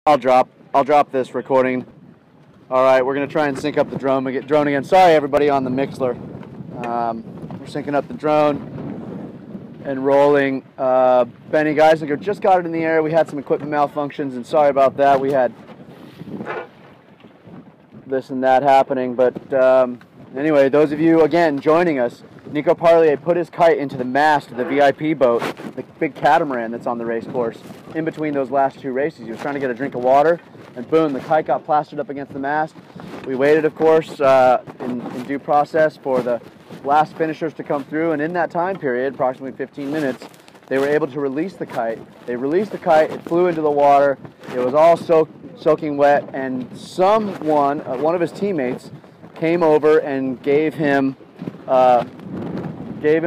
I'll drop this recording. All right, we're gonna try and sync up the drone. We get drone again. Sorry, everybody on the Mixler. We're syncing up the drone and rolling. Benny Geisinger just got it in the air. We had some equipment malfunctions, and sorry about that. We had this and that happening, but anyway, those of you again joining us, Nico Parlier put his kite into the mast of the VIP boat, the big catamaran that's on the race course, in between those last two races. He was trying to get a drink of water, and boom, the kite got plastered up against the mast. We waited, of course, in due process for the last finishers to come through, and in that time period, approximately 15 minutes, they were able to release the kite. They released the kite, it flew into the water, it was all soaking wet, and someone, one of his teammates, came over and gave him a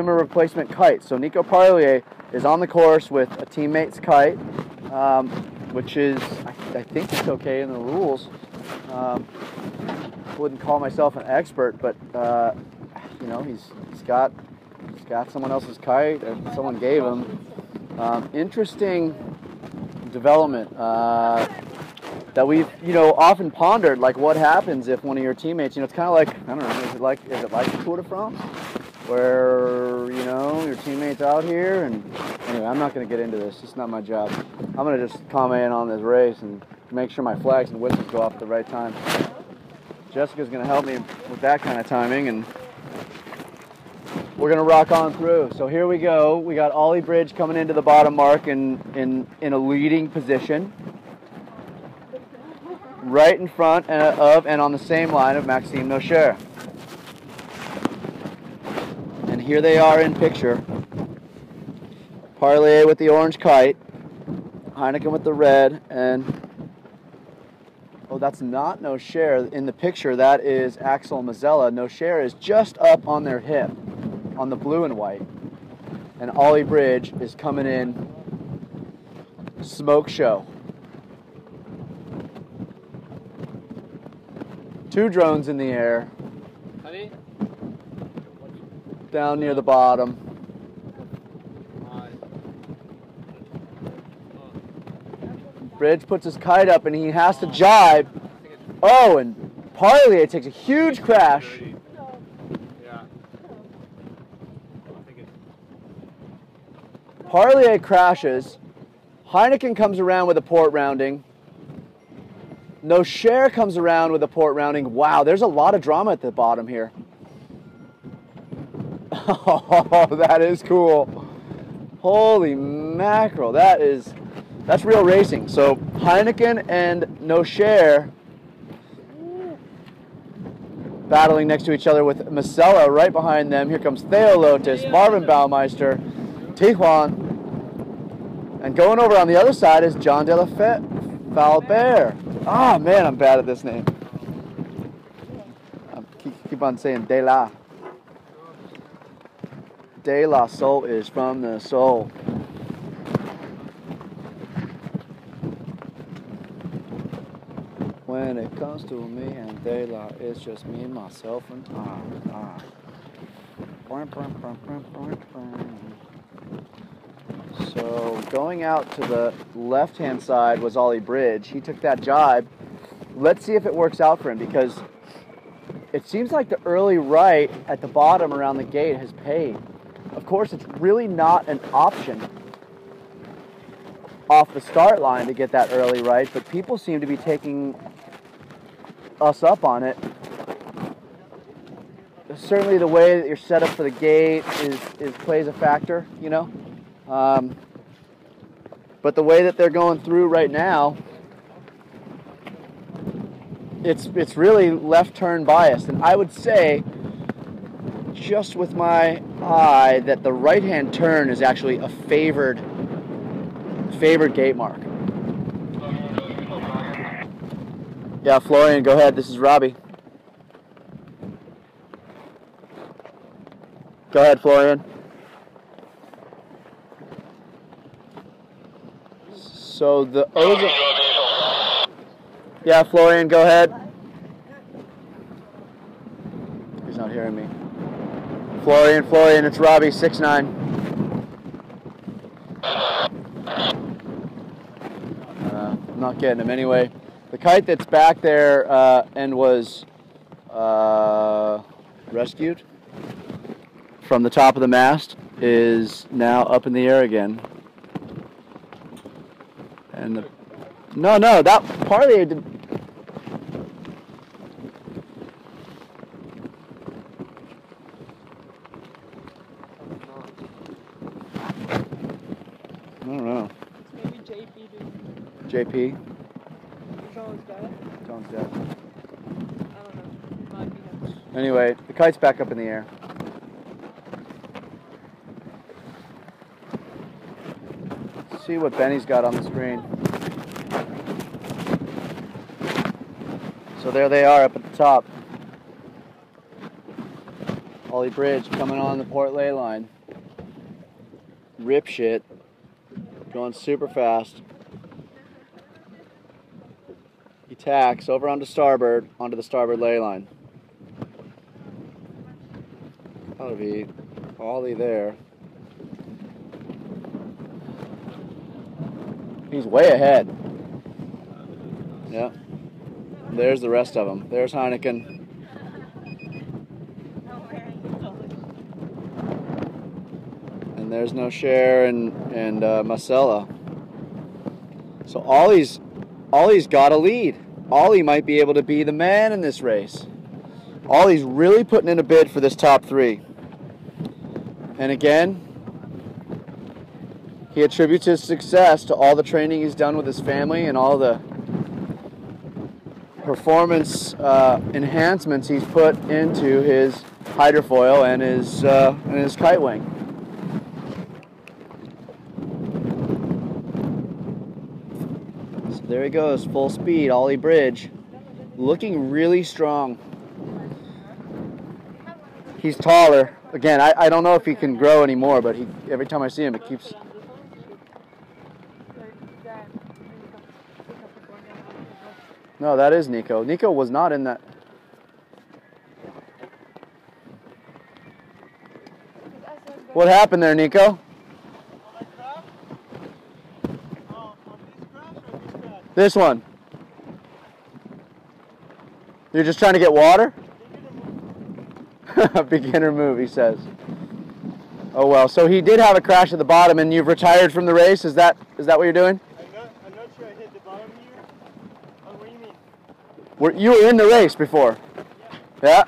replacement kite. So Nico Parlier is on the course with a teammate's kite, which is, I think it's okay in the rules. Wouldn't call myself an expert, but you know, he's got someone else's kite that someone gave him. Interesting development that we've, you know, often pondered, like what happens if one of your teammates, you know, it's kind of like, I don't know, is it like the Tour de France, where, you know, your teammate's out here, and anyway, I'm not going to get into this. It's not my job. I'm going to just comment on this race and make sure my flags and whistles go off at the right time. Jessica's going to help me with that kind of timing, and we're going to rock on through. So here we go. We got Ollie Bridge coming into the bottom mark in a leading position, right in front of and on the same line of Maxime Nocher. And here they are in picture. Parlier with the orange kite, Heineken with the red, and oh, that's not Nocher in the picture. That is Axel Mazzella. Nocher is just up on their hip on the blue and white, and Ollie Bridge is coming in smoke show. Two drones in the air, down near the bottom. Bridge puts his kite up and he has to jibe. Oh, and Parlier takes a huge crash. Parlier crashes. Heineken comes around with a port rounding. Nocher comes around with a port rounding. Wow, there's a lot of drama at the bottom here. Oh, that is cool. Holy mackerel, that's real racing. So Heineken and Nocher battling next to each other with Mazzella right behind them. Here comes Theo Lotus, Marvin Baumeister, Tijuan. And going over on the other side is John De La Falbert. Ah, man, I'm bad at this name. I keep on saying De La. De La Soul is from the soul. When it comes to me and De La, it's just me, myself, and I. So going out to the left-hand side was Ollie Bridge. He took that jibe. Let's see if it works out for him, because it seems like the early right at the bottom around the gate has paid. Of course, it's really not an option off the start line to get that early right, but people seem to be taking us up on it. Certainly the way that you're set up for the gate is plays a factor, you know. But the way that they're going through right now, it's really left turn biased, and I would say, just with my eye, that the right hand turn is actually a favored gate mark. Yeah, Florian, go ahead. This is Robbie. Go ahead, Florian. So the O's. Yeah, Florian, go ahead. He's not hearing me. Florian, it's Robbie, 6'9". I'm not getting him. Anyway, the kite that's back there and was rescued from the top of the mast is now up in the air again. And no, that partly did. I don't know. It's maybe JP, dude. JP? John's dead? John's dead. I don't know. It might be him. Anyway, the kite's back up in the air. Let's see what Benny's got on the screen. So there they are up at the top. Ollie Bridge coming on the port ley line. Rip shit. Going super fast. He tacks over onto starboard, onto the starboard ley line. That'll be Ollie there. He's way ahead. Yeah. There's the rest of them. There's Heineken. And there's No Share and Marcella. So Ollie's got a lead. Ollie might be able to be the man in this race. Ollie's really putting in a bid for this top three. And again, he attributes his success to all the training he's done with his family and all the performance enhancements he's put into his hydrofoil and his kite wing. So there he goes, full speed, Ollie Bridge, looking really strong. He's taller. Again, I don't know if he can grow anymore, but every time I see him, it keeps. No, that is Nico. Nico was not in that. What happened there, Nico? This one. You're just trying to get water? Beginner move, he says. Oh well, so he did have a crash at the bottom and you've retired from the race? Is that what you're doing? I'm not sure I hit the bottom here. Oh, what do you mean? You were in the race before? Yeah. Yeah?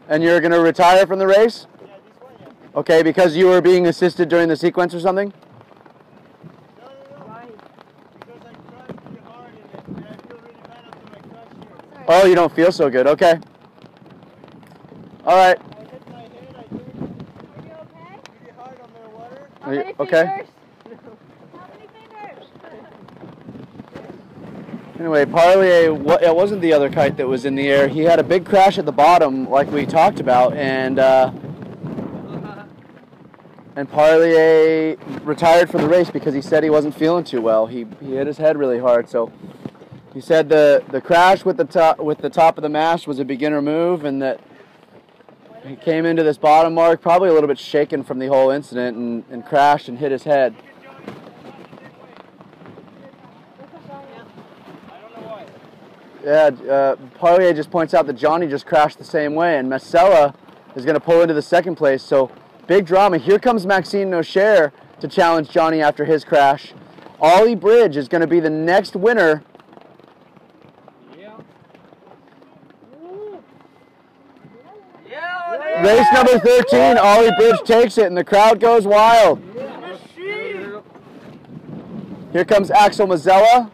And you're going to retire from the race? Yeah, this one, yeah. Okay, because you were being assisted during the sequence or something? No. Why? Because I crashed pretty hard and I feel really bad after my crash here. Oh, you don't feel so good. Okay. All right. I hit my head, I did it. Are you okay? Really hard on the water. Are you okay? How many fingers? Anyway, Parlier, it wasn't the other kite that was in the air. He had a big crash at the bottom, like we talked about, and Parlier retired from the race because he said he wasn't feeling too well. He hit his head really hard, so he said the crash with the top of the mast was a beginner move, and that he came into this bottom mark probably a little bit shaken from the whole incident and crashed and hit his head. Yeah, Parlier just points out that Johnny just crashed the same way, and Marcella is going to pull into the second place. So big drama. Here comes Maxime Nocher to challenge Johnny after his crash. Ollie Bridge is going to be the next winner. Race number 13, Ollie Bridge takes it, and the crowd goes wild. Here comes Axel Mazzella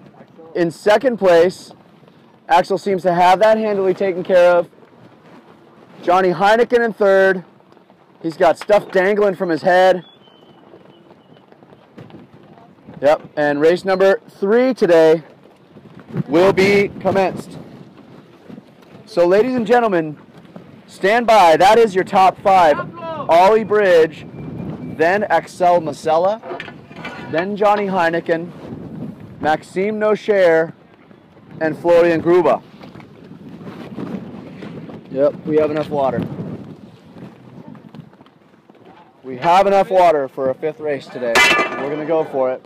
in second place. Axel seems to have that handily taken care of. Johnny Heineken in third. He's got stuff dangling from his head. Yep, and race number 3 today will be commenced. So ladies and gentlemen, stand by. That is your top 5. Ollie Bridge, then Axel Mazzella, then Johnny Heineken, Maxime Nocher, and Florian Gruber. Yep, we have enough water. We have enough water for a 5th race today. We're going to go for it.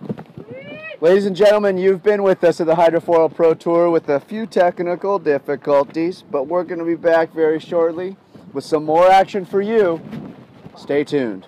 Ladies and gentlemen, you've been with us at the Hydrofoil Pro Tour with a few technical difficulties, but we're going to be back very shortly with some more action for you. Stay tuned.